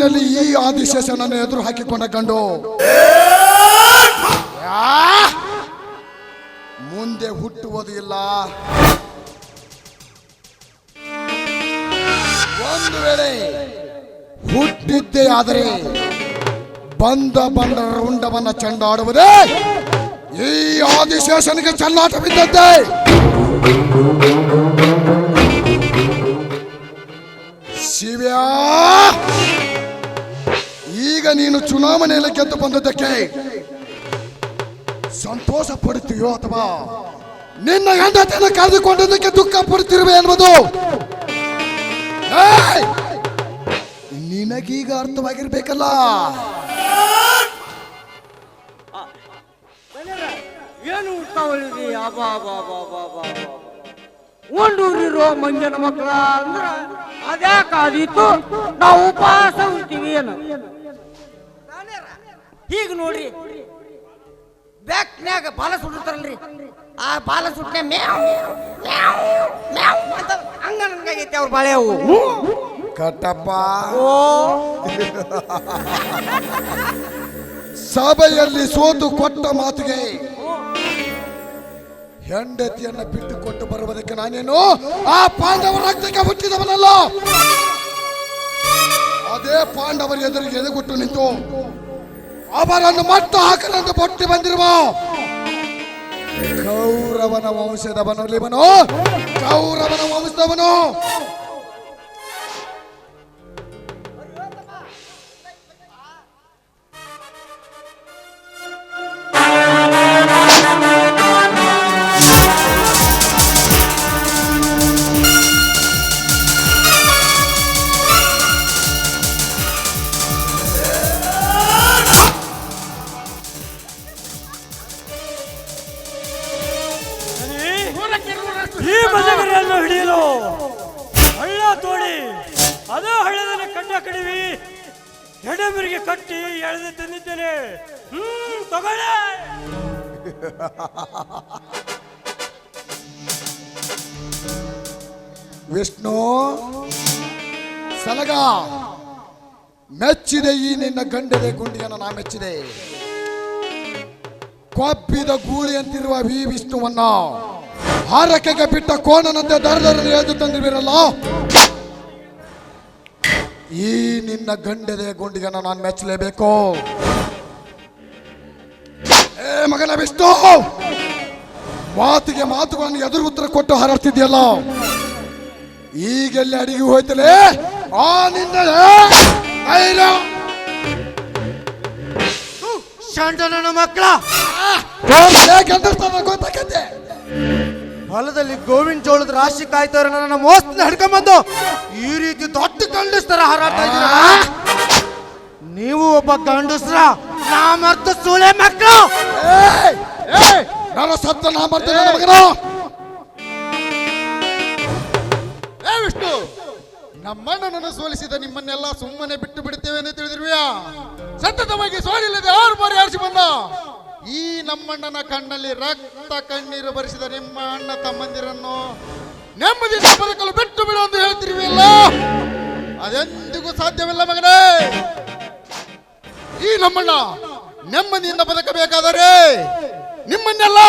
ಊರಿನಲ್ಲಿ ಈ ಆದಿಶೇಷನನ್ನು ಎದುರು ಹಾಕಿಕೊಂಡ ಗಂಡು ಮುಂದೆ ಹುಟ್ಟುವುದು ಇಲ್ಲ. ಒಂದು ವೇಳೆ ಹುಟ್ಟಿದ್ದೇ ಆದರೆ ಬಂದ ರುಂಡವನ್ನ ಚೆಂಡಾಡುವುದೇ ಈ ಆದಿಶೇಷನಿಗೆ ಚೆಲ್ಲಾಟ ಬಿದ್ದದ್ದೇ. ಶಿವ್ಯ, ಈಗ ನೀನು ಚುನಾವಣೆಯಲ್ಲಿ ಗೆದ್ದು ಬಂದದ್ದಕ್ಕೆ ಸಂತೋಷ ಪಡುತ್ತೀಯೋ ಅಥವಾ ನಿನ್ನ ಹೆಂಡತಿಯನ್ನು ಕಳೆದುಕೊಂಡದಕ್ಕೆ ದುಃಖ ಪಡುತ್ತಿರುವೆ ಎನ್ನುವುದು ನಿನಗೀಗ ಅರ್ಥವಾಗಿರ್ಬೇಕಲ್ಲ. ಏನು ಒಂದೂರಿರೋ ಮಂಜನ ಮಕ್ಕಳ ಅಂದ್ರ ಅದ್ಯಾಕಾದೀತು ನಾವು ಉಪವಾಸ ಉಳ್ತೀವಿ ಏನು. ಈಗ ನೋಡ್ರಿ ಬ್ಯಾಕ್ನ್ಯಾಗ ಬಾಲ ಸುಡ್ತಾರಲ್ರಿ, ಆ ಬಾಲ ಸುಟ್ಟನೆ ಮ್ಯಾವ್ ಮ್ಯಾವ್ ಮ್ಯಾವ್ ಅಂತ ಹಂಗ ನನ್ಗಾಗೈತಿ ಅವ್ರ ಬಾಳೆ ಅವು. ಕಟ್ಟಪ್ಪ, ಸಭೆಯಲ್ಲಿ ಸೋತು ಕೊಟ್ಟ ಮಾತಿಗೆ ಹೆಂಡತಿಯನ್ನ ಬಿಟ್ಟು ಕೊಟ್ಟು ಬರುವುದಕ್ಕೆ ನಾನೇನು ಆ ಪಾಂಡವರ ರಕ್ತಕ್ಕೆ ಹುಟ್ಟಿದವನಲ್ಲ. ಅದೇ ಪಾಂಡವರ ಎದುರಿಗೆ ಎದೆಗುಟ್ಟು ನಿಂತು ಅವರನ್ನು ಮಟ್ಟು ಹಾಕಲೆಂದು ಬೊಟ್ಟಿ ಬಂದಿರುವ ಕೌರವನ ವಂಶದವನು ಇವನು, ಕೌರವನ ವಂಶದವನು. ಈ ಬಜಗರಿಯನ್ನು ಹಿಡಿಯಲು ಹಳ್ಳ ತೋಡಿ ಅದೇ ಹಳ್ಳದಲ್ಲಿ ಕಡ್ಡ ಕಡಿವಿ ಎಡೆಮರಿಗೆ ಕಟ್ಟಿ ಎಳೆದು ತಂದಿದ್ದೇನೆ. ತಗೊಳ್ಳೆ. ವಿಷ್ಣು ಸಲಗ ಮೆಚ್ಚಿದೆ ಈ ನಿನ್ನ ಗಂಡದೆ ಗುಂಡಿಯನ್ನು ನಾ ಮೆಚ್ಚಿದೆ. ಕೊಬ್ಬಿದ ಗೂಳಿ ಅಂತಿರುವ ವಿ ವಿಷ್ಣುವನ್ನ ಹಾರಕೆಗೆ ಬಿಟ್ಟ ಕೋಣನಂತೆ ದರದಲ್ಲಿ ಎದ್ದು ತಂದಿರಲ್ಲ. ಈ ನಿನ್ನ ಗಂಡದೆ ಗುಂಡಿಯನ್ನು ನಾನು ಮೆಚ್ಚಲೇಬೇಕು. ಮಗನ ವಿಷ್ಣು, ಮಾತಿಗೆ ಮಾತುಗಳನ್ನು ಎದುರು ಉತ್ತರ ಕೊಟ್ಟು ಹಾರಾಡ್ತಿದ್ಯಲ್ಲ, ಈಗೆಲ್ಲ ಅಡಿಗೆ ಹೋಯ್ತಲೇ ಆ ನಿನ್ನ ನನ್ನ ಮಕ್ಕಳ ಗೊತ್ತಾಗತ್ತೆ. ಹೊಲದಲ್ಲಿ ಗೋವಿನ ಜೋಳದ ರಾಶಿ ಕಾಯ್ತವ್ರೆ ನನ್ನ ಮೋಸ್ತ ಹಿಡ್ಕೊಂಬಂದು ಈ ರೀತಿ ದೊಡ್ಡ ಗಂಡಸ್ತರ ಹಾರಾಡ್ತಾ ಇದ್ದೀರಾ. ನೀವು ಒಬ್ಬ ಗಂಡಸ್ರ, ನಾ ಮರ್ತ ಸೂಳೆ ಮಕ್ಕಳು. ನಾನು ಸತ್ತ ನಾ ಮರ್ತೇನೆ ಮಗನು. ವಿಷ್ಣು, ನಮ್ಮಣ್ಣನನ್ನು ಸೋಲಿಸಿದ ನಿಮ್ಮನ್ನೆಲ್ಲ ಸುಮ್ಮನೆ ಬಿಟ್ಟು ಬಿಡುತ್ತೇವೆ ಎಂದು ತಿಳಿದಿರುವೆಯಾ? ಸತತವಾಗಿ ಸೋಲಿಲ್ಲದೆ 6 ಬಾರಿ ಆರಿಸಿ ಬಂದ ಈ ನಮ್ಮಣ್ಣನ ಕಣ್ಣಲ್ಲಿ ರಕ್ತ ಕಣ್ಣೀರು ಬರಿಸಿದ ನಿಮ್ಮ ಅಣ್ಣ ತಮ್ಮಂದಿರನ್ನು ನೆಮ್ಮದಿಯಿಂದ ಬದುಕಲು ಬಿಟ್ಟು ಬಿಡು ಎಂದು ಹೇಳ್ತಿರುವಿಲ್ಲ. ಅದೆಂದಿಗೂ ಸಾಧ್ಯವಿಲ್ಲ ಮಗನೇ. ಈ ನಮ್ಮಣ್ಣ ನೆಮ್ಮದಿಯಿಂದ ಬದುಕಬೇಕಾದರೆ ನಿಮ್ಮನ್ನೆಲ್ಲ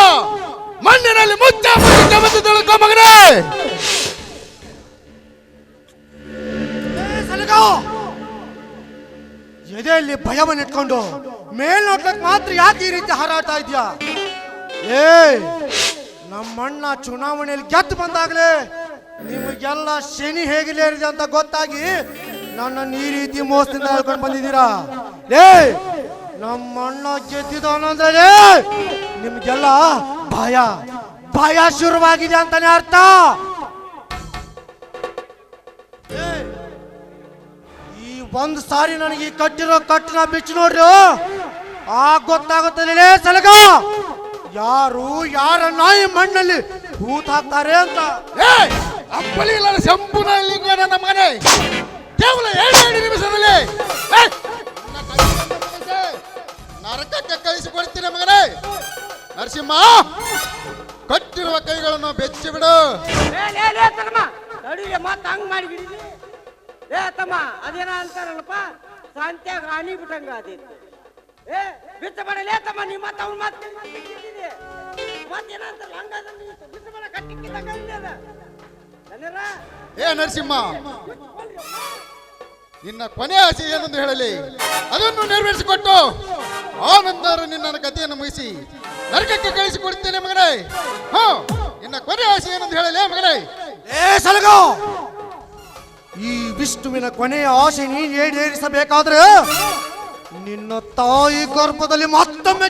ಮಣ್ಣಿನಲ್ಲಿ ಮುಚ್ಚ ತಿಳ್ಕೊ ಮಗನೇ. ಎದೆಯಲ್ಲಿ ಭಯವನ್ನು ಇಟ್ಕೊಂಡು ಮೇಲ್ನೋಟ್ಲಕ್ಕೆ ಮಾತ್ರ ಯಾಕೆ ಈ ರೀತಿ ಹಾರಾಡ್ತಾ ಇದ್ಯಾ? ನಮ್ಮಣ್ಣ ಚುನಾವಣೆಯಲ್ಲಿ ಗೆದ್ದು ಬಂದಾಗಲೇ ನಿಮಗೆಲ್ಲ ಶನಿ ಹೇಗಿಲೇರಿದೆ ಅಂತ ಗೊತ್ತಾಗಿ ನನ್ನನ್ನು ಈ ರೀತಿ ಮೋಸದಿಂದ ಹೇಳ್ಕೊಂಡು ಬಂದಿದ್ದೀರಾ. ನಮ್ಮಣ್ಣ ಗೆದ್ದಿದ್ದಾನಂದ್ರೆ ನಿಮ್ಗೆಲ್ಲ ಭಯ ಭಯ ಶುರುವಾಗಿದೆ ಅಂತಾನೆ ಅರ್ಥ. ಒಂದು ಸಾರಿ ನನಗೆ ಈ ಕಟ್ಟಿರೋ ಕಟ್ಟನ ಬಿಚ್ಚಿ ನೋಡ್ರಿ, ಗೊತ್ತಾಗುತ್ತದೆ ಸಲಗ ಯಾರು ಯಾರನ್ನ ಈ ಮಣ್ಣಲ್ಲಿ ಹೂತ್ ಹಾಕ್ತಾರೆ ಅಂತ. ಅಪ್ಪಳಿ ಶಂಭುನ ಲಿಂಗ ನನ್ನ ಮಗನೇ, ಕೇವಲ 2 ನಿಮಿಷದಲ್ಲಿ ನರಕಕ್ಕೆ ಕಳಿಸಿಕೊಡ್ತೀನಿ ಮಗನೇ. ನರಸಿಂಹ, ಕಟ್ಟಿರುವ ಕೈಗಳನ್ನು ಬೆಚ್ಚಿ ಬಿಡು. ಮತ್ತ ಹಂಗ್ ಮಾಡಿ ತಮ್ಮ ಅದೇನ ಅಂತಾರಲ್ಲಪ್ಪ, ಸಂತ್ಯಾಗ ಆನಿ ಬಿಟ್ಟಂಗ ಅದಿತ್ತು. ಏ ಬಿಚ್ಚ ಬಡಲೇ ತಮ್ಮ ನಿಮ್ಮ ತಮ್ಮ ಮತ್ತೆ ಮತ್ತೇನಂತ ಲಂಗದಲ್ಲಿ ಬಿಚ್ಚ ಬಡ ಕಟ್ಟಿಕ್ಕಿದ್ದಂಗ ಇಲ್ಲದ ನನರ ಏ ನರಸಿಂಹ, ನಿನ್ನ ಕೊನೆ ಆಸೆ ಏನೆಂದು ಹೇಳಲಿ, ಅದನ್ನು ನೆರವೇರಿಸಿಕೊಟ್ಟು ಆ ನಂತರ ನಿನ್ನ ಕಥೆಯನ್ನು ಮುಗಿಸಿ ನರಕಕ್ಕೆ ಕಳಿಸಿಕೊಡುತ್ತೇನೆ ಮಗನೇ. ಹಾ, ನಿನ್ನ ಕೊನೆ ಆಸೆ ಏನೆಂದು ಹೇಳಲೇ ಮಗನೇ. ಏ ಸಲಗ, ಈ ವಿಷ್ಣುವಿನ ಕೊನೆಯ ಆಸೆ ನೀನು ಈಡೇರಿಸಬೇಕಾದ್ರೆ ನಿನ್ನ ತಾಯಿ ಗರ್ಭದಲ್ಲಿ ಮತ್ತೊಮ್ಮೆ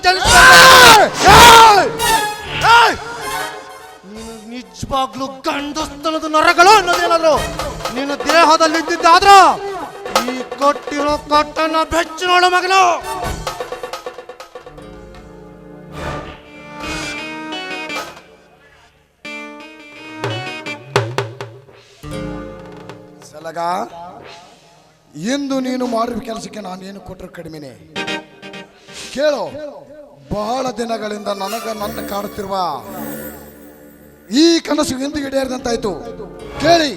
ನೀನು ನಿಜವಾಗ್ಲೂ ಗಂಡಸ್ತನದ ನರಗಳು ಅನ್ನೋದೇನಾದ್ರು ನಿನ್ನ ದೇಹದಲ್ಲಿ ಇದ್ದಿದ್ದಾದ್ರ ಈ ಕೊಟ್ಟಿರೋ ಕಟ್ಟನ್ನ ಬೆಚ್ಚು ನೋಡು ಮಗನು. ಸಲಗ, ಎಂದು ನೀನು ಮಾಡಿರುವ ಕೆಲಸಕ್ಕೆ ನಾನೇನು ಕೊಟ್ಟರು ಕಡಿಮೆನೆ. ಕೇಳು, ಬಹಳ ದಿನಗಳಿಂದ ನನ್ನ ಕಾಡುತ್ತಿರುವ ಈ ಕನಸು ಎಂದು ಈಡೇರಿದಂತಾಯ್ತು. ಕೇಳಿ,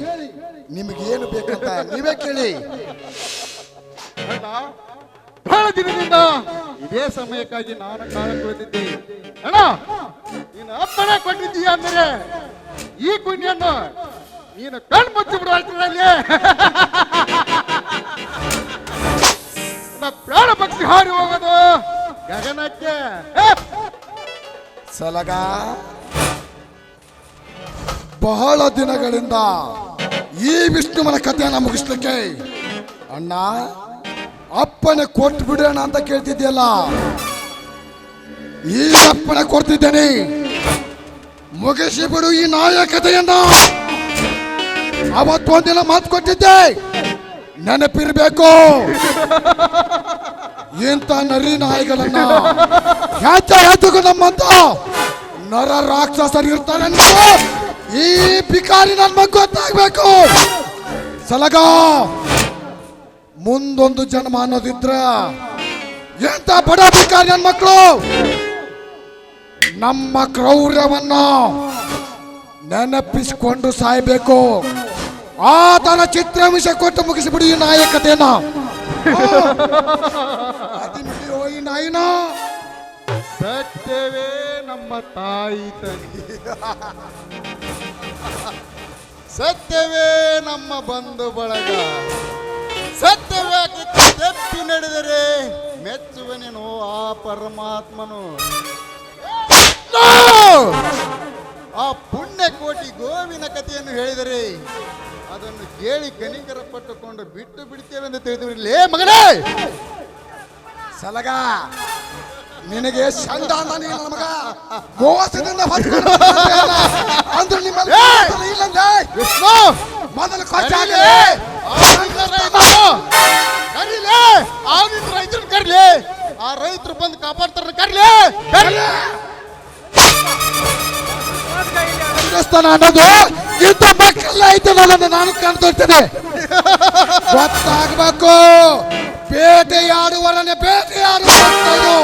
ನಿಮಗೆ ಏನು ಬೇಕಂತ ನೀವೇ ಕೇಳಿ. ಅಣ್ಣ, ಬಹಳ ದಿನದಿಂದ ಇದೇ ಸಮಯಕ್ಕಾಗಿ ನಾನು ಕಾಲಕೊಳ್ತಿದ್ದೆ. ಅಣ್ಣ, ನೀನು ಅಪ್ಪಣೆ ಕೊಟ್ಟಿದ್ದೀಯ ಅಂದರೆ ಈ ಕುಣಿಯನ್ನು ನೀನು ಕಣ್ಣು ಮುಚ್ಚಿ ಬಿಡುವಲ್ಲಿ ಪ್ರಾಣ ಪಕ್ಷಿ ಹಾರಿ ಹೋಗೋದು ಗಗನಕ್ಕೆ. ಸಲಗ, ಬಹಳ ದಿನಗಳಿಂದ ಈ ವಿಷ್ಣುವನ ಕಥೆಯನ್ನ ಮುಗಿಸ್ಲಿಕ್ಕೆ ಅಣ್ಣ ಅಪ್ಪಣೆ ಕೊಟ್ಟು ಬಿಡೋಣ ಅಂತ ಕೇಳ್ತಿದ್ಯಲ್ಲ, ಈ ಅಪ್ಪಣೆ ಕೊಡ್ತಿದ್ದೇನೆ. ಮುಗಿಸಿ ಬಿಡು ಈ ನಾಯ ಕಥೆಯನ್ನ. ಅವತ್ತೊಂದಿನ ಮಾತು ಕೊಟ್ಟಿದ್ದೆ, ನೆನಪಿರ್ಬೇಕು. ಇಂಥ ನರಿ ನಾಯಿಗಳನ್ನ ಹೆಚ್ಚು ನಮ್ಮಂತ ನರ ರಾಕ್ಷಸರು ಇರ್ತಾರೆ ಅನ್ನೋದು ಈ ಬಿಕಾರಿ ನನ್ಗೆ ಗೊತ್ತಾಗ್ಬೇಕು. ಸಲಗ, ಮುಂದೊಂದು ಜನ್ಮ ಅನ್ನೋದಿದ್ರ ಎಂತ ಬಡ ಬಿಕಾರಿ ನನ್ನ ಮಕ್ಕಳು ನಮ್ಮ ಕ್ರೌರ್ಯವನ್ನ ನೆನಪಿಸಿಕೊಂಡು ಸಾಯ್ಬೇಕು. ಆತನ ಚಿತ್ರಮಿಷ ಕೊಟ್ಟು ಮುಗಿಸಿಬಿಡಿ ಈ ನಾಯಕತೆಯನ್ನ. ಈ ನಾಯಿನ ಸತ್ಯವೇ ನಮ್ಮ ತಾಯಿ ತಂಗಿ, ಸತ್ಯವೇ ನಮ್ಮ ಬಂಧು ಬಳಗ, ಸತ್ಯವೇ ತಪ್ಪಿ ನಡೆದರೆ ಮೆಚ್ಚುವನೇನು ಆ ಪರಮಾತ್ಮನು. ಆ ಪುಣ್ಯ ಕೋಟಿ ಗೋವಿನ ಕಥೆಯನ್ನು ಹೇಳಿದರೆ ಅದನ್ನು ಕೇಳಿ ಕನಿಕರ ಪಟ್ಟುಕೊಂಡು ಬಿಟ್ಟು ಬಿಡ್ತೇವೆ ಎಂದು ತಿಳಿದಿರಲಿ ಮಗನೇ. ಸಲಗ, ನಿನಗೆ ಚಂದ ಅಂತ ನೀನು ನಮಗ ಮೋಸದಿಂದ ಅಂದ್ರೆ ನಿಮ್ಮ ವಿಷ್ಣು ಮೊದಲು ಕರೀಲಿ, ರೈತರು ಕರ್ಲಿ, ಆ ರೈತರು ಬಂದು ಕಾಪಾಡ್ತಾರ ಕರ್ಲಿ. ದೇವಸ್ಥಾನ ಅನ್ನೋದು ಇಂಥ ಮಕ್ಕಳೆಲ್ಲ ಐತೆ ಅನ್ನೋದನ್ನ ನಾನು ಕಾಣ್ತೋರ್ತೇನೆ. ಗೊತ್ತಾಗಬೇಕು, ಬೇಟೆಯಾಡುವರನ್ನೇ ಬೇಟೆಯಾಡುವಂಥದ್ದು.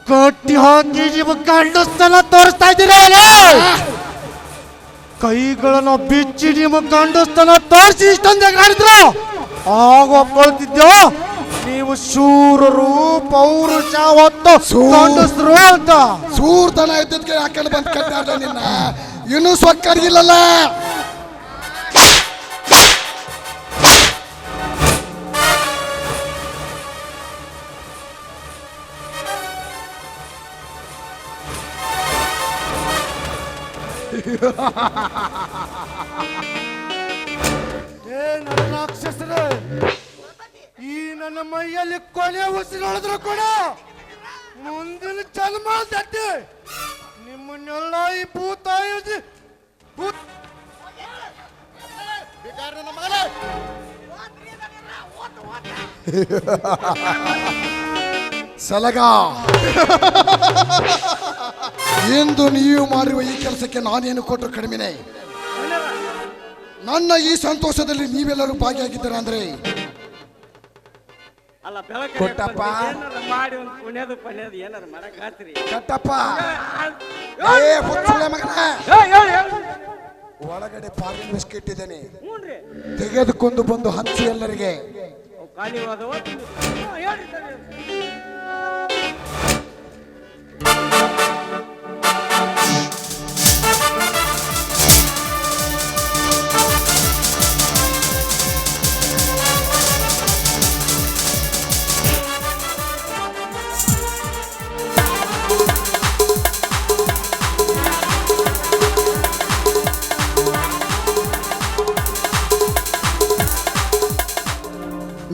ಕಟ್ಟಿ ಹಾಕಿ ನೀವು ಗಂಡಸ್ತನ ತೋರಿಸ್ತಾ ಇದ್ದೀರಲ್ಲ, ಕೈಗಳನ್ನು ಬಿಚ್ಚಿ ನಿಮ್ಮ ಗಂಡಸ್ತನ ತೋರಿಸಿ ಇಷ್ಟೊಂದು ಮಾಡಿದ್ರು ಆಗ ಒಪ್ಕೊಳ್ತಿದ್ಯೋ ನೀವು ಶೂರರು ಪೌರುಷ ಹೊತ್ತು ಗಂಡಸರು ಅಂತ. ಸೂರ್ತನ ಇದ್ದಕ್ಕೆ ಯಾಕೆಲ್ಲ ಬಂದು ಕಟ್ಟಾಡ ನಿನ್ನ ಇನ್ನೂ ಸೊಕ್ಕರಿಗಿಲ್ಲಲ್ಲ. ನನ್ನ ರಾಕ್ಷಸರೇ, ಈ ನನ್ನ ಮೈಯಲ್ಲಿ ಕೊನೆ ಉಸಿರೊಳಿದ್ರು ಕೂಡ ಮುಂದಿನ ಜನ್ಮ ತಟ್ಟಿ ನಿಮ್ಮನ್ನೆಲ್ಲ ಈ ಭೂತಾಯಿ ಸಲಗ, ಎಂದು ನೀವು ಮಾಡಿರುವ ಈ ಕೆಲಸಕ್ಕೆ ನಾನೇನು ಕೊಟ್ಟರು ಕಡಿಮೆನೆ. ನನ್ನ ಈ ಸಂತೋಷದಲ್ಲಿ ನೀವೆಲ್ಲರೂ ಭಾಗಿಯಾಗಿದ್ದೀರ ಅಂದ್ರೆ ಅಲ್ಲ ಬೆಳಗ್ಗೆ ಕೊಟ್ಟಪ್ಪ. ಏನಾರ ಮಾಡಿ ಒಂದು ಪುಣ್ಯದ ಏನಾರ ಮಾಡಕ್ ಹಾತ್ರಿ ಕಟ್ಟಪ್ಪ ಏ ಹುಚ್ಚುಳೆ ಮಗನ ಒಳಗಡೆ ಪಾರಿನ ಬಿಸ್ಕೆಟ್ ಇದ್ದೇನೆ ಹ್ಞೂನ್ರಿ ತೆಗೆದುಕೊಂಡು ಬಂದು ಹಂಚು ಎಲ್ಲರಿಗೆ ಅವು ಖಾಲಿ ಹೋದವ ಹೇಳ್ರಿ ಸರ್.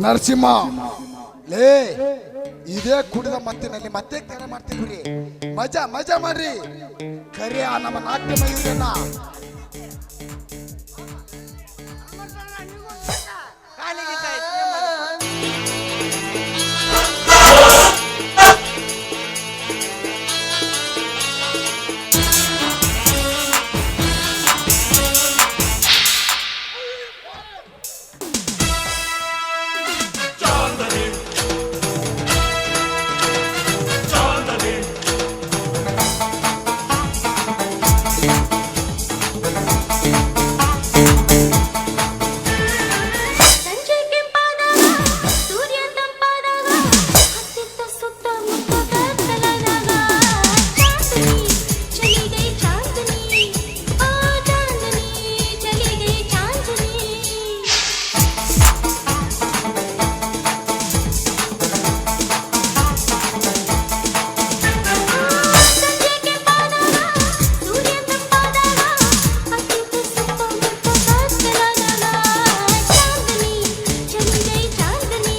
ನರಸಿಂಹ ಲೇ ಇದೇ ಕುಡಿದ ಮತ್ತಿನಲ್ಲಿ ಮತ್ತೆ ಕೆರೆ ಮಾಡ್ತಿದ್ರಿ ಮಜಾ ಮಜಾ ಮಾಡ್ರಿ ಕರಿಯ ನಮ್ಮ ನಾಟ್ಯ ಮಯೂರನ್ನ ಸಂಜೆ ಕೆಂಪಾದಾಗ ಸೂರ್ಯ ತಂಪಾದಾಗ ಹತ್ತಿತ್ತ ಸುತ್ತ ಮುತ್ತ ಕತ್ತಲಾದಾಗ ಚಾಂದನಿ ಚಲಿ ಗೈ ಚಾಂದನಿ ಆ ಚಾಂದನಿ ಚಲಿ ಗೈ ಚಾಂದನಿ ಸಂಜೆ ಕೆಂಪಾದಾಗ ಸೂರ್ಯ ತಂಪಾದಾಗ ಹತ್ತಿತ್ತ ಸುತ್ತ ಮುತ್ತ ಕತ್ತಲಾದಾಗ ಚಾಂದನಿ ಚಲಿ ಗೈ ಚಾಂದನಿ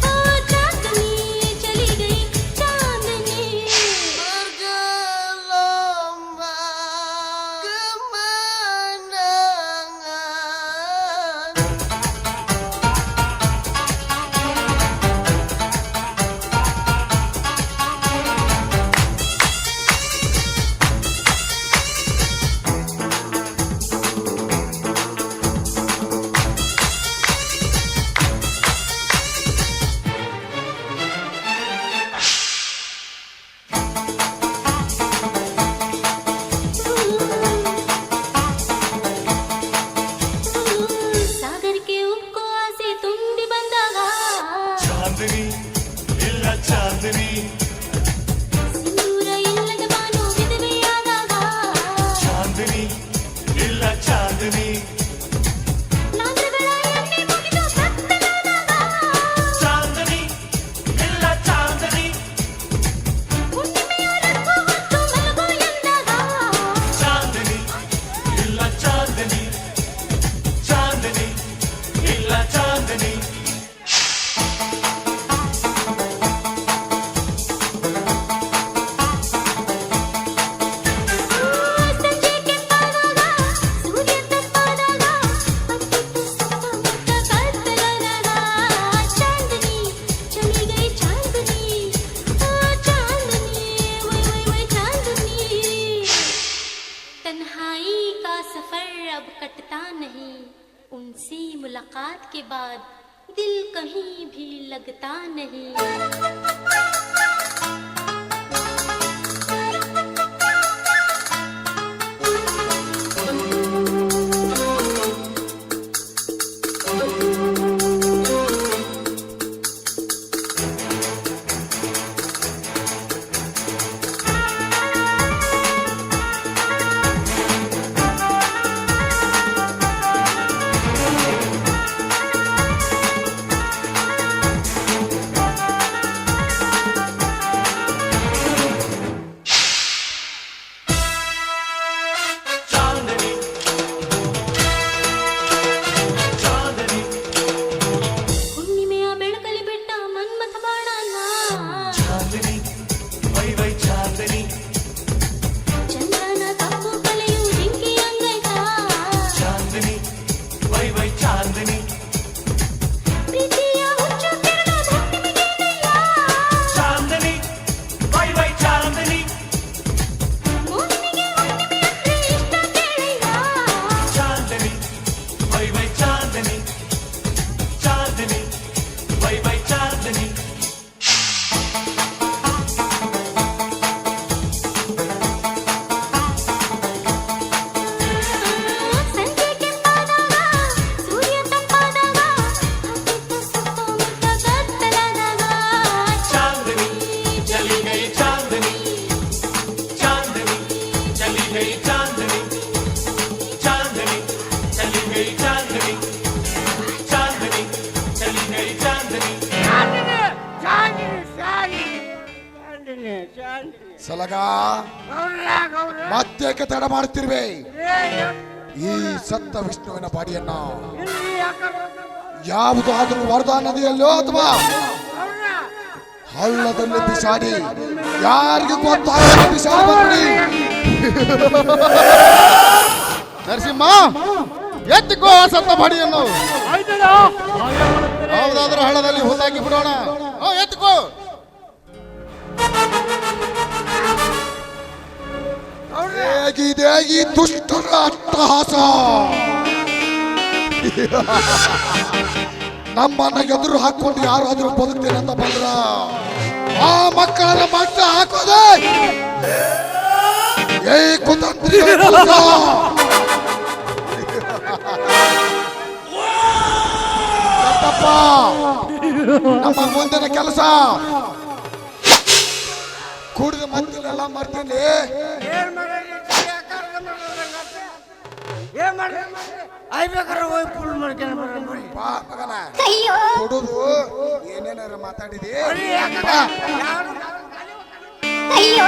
ಆ ಚಾಂದನಿ ಚಲಿ ಗೈ ಚಾಂದನಿ ಸಾಗರ್ के ಉಕ್ಕು ಆಸೆ ತುಂಬಿ ಬಂದಾಗ चांदनी इल्ला चांदनी ಸಿಂಧೂರ ಇಲ್ಲದ ಬಾನು ವಿಧವೆಯಾದಾಗ चांदनी इल्ला चांदनी ಲಾಂದ್ರಗಳ ಎಣ್ಣೆ ಮುಗಿದು ಕತ್ತಲಾದಾಗ चांदनी इल्ला चांदनी ಹುಣ್ಣಿಮೆಯ ರಂಗು ಹೊತ್ತು ಮಲಗು ಎಂದಾಗ चांदनी इल्ला चांदनी चांदनी इल्ला चांदनी ಸಂಜೆ ಕೆಂಪಾದಾಗ ಸೂರ್ಯ ತಂಪಾದಾಗ ಹತ್ತಿತ್ತ ಸುತ್ತ ಮುತ್ತ ಕತ್ತಲಾದಾಗ ಚಾಂದನಿ ಚಲಿ ಗೈ ಚಾಂದನಿ ಆ ಚಾಂದನಿ ವೈ ವೈ ವೈ ಚಾಂದನಿ तन्हाई का सफर अब कटता नहीं उनसे मुलाकात के बाद दिल कहीं भी लगता नहीं गई चांदनी चांदनी चली गई चांदनी चांदनी चली गई चांदनी ಸಲಗ ಮತ್ತೇಕೆ ತಡ ಮಾಡುತ್ತಿರುವೆ? ಈ ಸತ್ತ ವಿಷ್ಣುವಿನ ಬಾಡಿಯನ್ನ ಯಾವುದಾದ್ರೂ ವರದಾ ನದಿಯಲ್ಲೋ ಅಥವಾ ಹಳ್ಳದಲ್ಲಿ ಬಿಸಾಡಿ ಯಾರಿಗೂ ಗೊತ್ತಾಗದ ಬಿಸಾಡಿ ಬಂದ್ಬಿಡಿ. ನರಸಿಂಹ ಎತ್ತಿಕೋ ಆ ಸತ್ತ ಬಾಡಿಯನ್ನು. ಯಾವುದಾದ್ರೂ ಹಳ್ಳದಲ್ಲಿ ಹೂತಾಕಿ ಬಿಡೋಣ. ಎತ್ತಿಕೋ. ಹೇಗಿದೆ ಈ ದುಷ್ಟರ ಅಟ್ಟಹಾಸ? ನಮ್ಮನ್ನ ಎದುರು ಹಾಕೊಂಡು ಯಾರಾದ್ರೂ ಬದುಕ್ತೇನೆ ಅಂತ ಬಂದ್ರ ಆ ಮಕ್ಕಳನ್ನ ಮಟ್ಟ ಹಾಕೋದೆ ಏ ಕುತಂತ್ರಿ. ನಮ್ಮ ಮುಂದಿನ ಕೆಲಸ ಕುಡಿದ ಮತ್ತಿನೆಲ್ಲ ಮಾಡ್ತೀನಿ. ಬಾ ಮಗನ, ಕೊಡುದು ಏನೇನಾರ ಮಾತಾಡಿದಿ. ಅಯ್ಯೋ